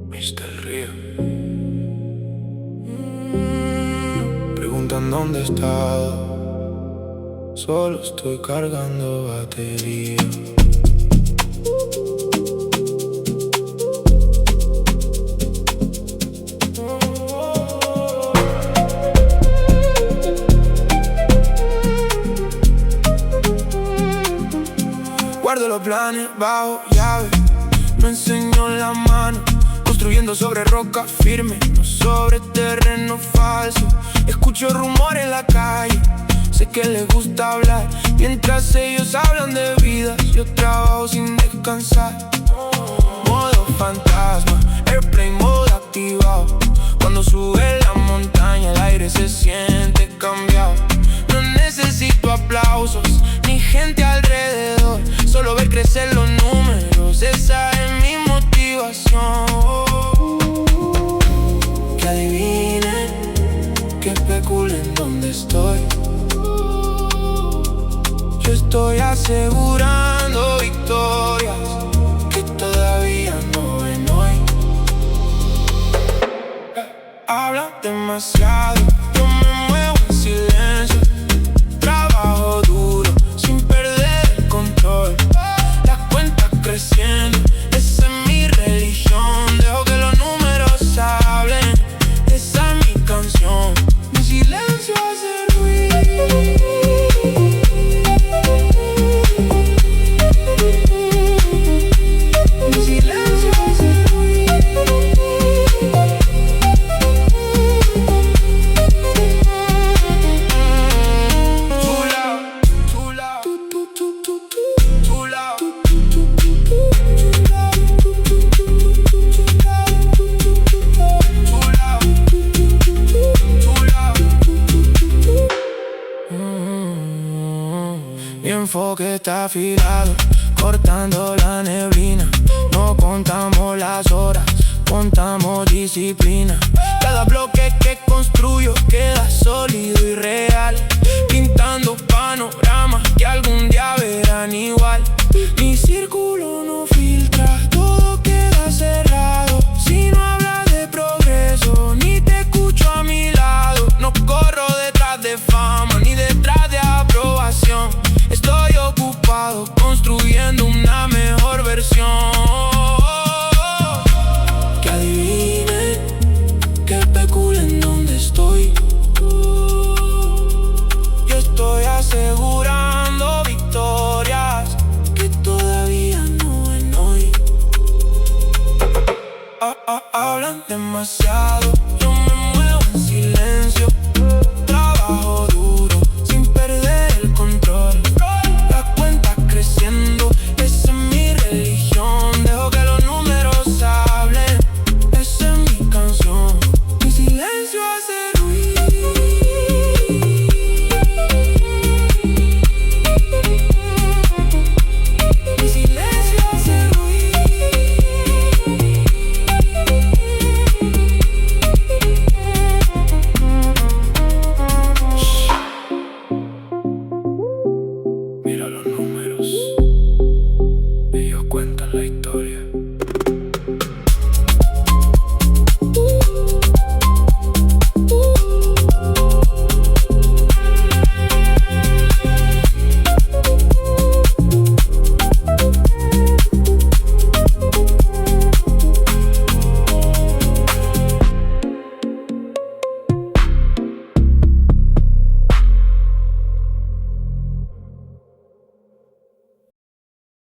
Mr. Río. Preguntan dónde he estado. Solo estoy cargando batería. Guardo los planes bajo llave, no enseño la mano, construyendo sobre roca firme, no sobre terreno falso. Escucho rumores en la calle, sé que les gusta hablar. Mientras ellos hablan de vidas, yo trabajo sin descansar. Modo fantasma, airplane mode activado. Cuando sube la montaña, el aire se siente cambiado. No necesito aplausos, ni gente alrededor. Solo ver crecer los números, esa es mi motivación. Que adivinen, que especulen dónde estoy. Yo estoy asegurando victorias que todavía no ven hoy. Hablan demasiado, yo me muevo en silencio. Trabajo duro, sin perder el control. Las cuentas creciendo, esa es mi religión. Dejo que los números hablen, esa es mi canción. Mi silencio hace ruido. Mi silencio hace ruido. Mi enfoque está afilado, cortando la neblina. No contamos las horas, contamos disciplina. Cada bloque que construyo queda sólido y real, pintando panoramas que algún día verán igual. Mi círculo no filtra, todo queda cerrado. Si no hablas de progreso, ni te escucho a mi lado. No corro detrás de fama, ni detrás de aprobación. Estoy ocupado construyendo una mejor versión. Que adivinen, que especulen dónde estoy. Yo estoy asegurando victorias que todavía no ven hoy. Hablan demasiado.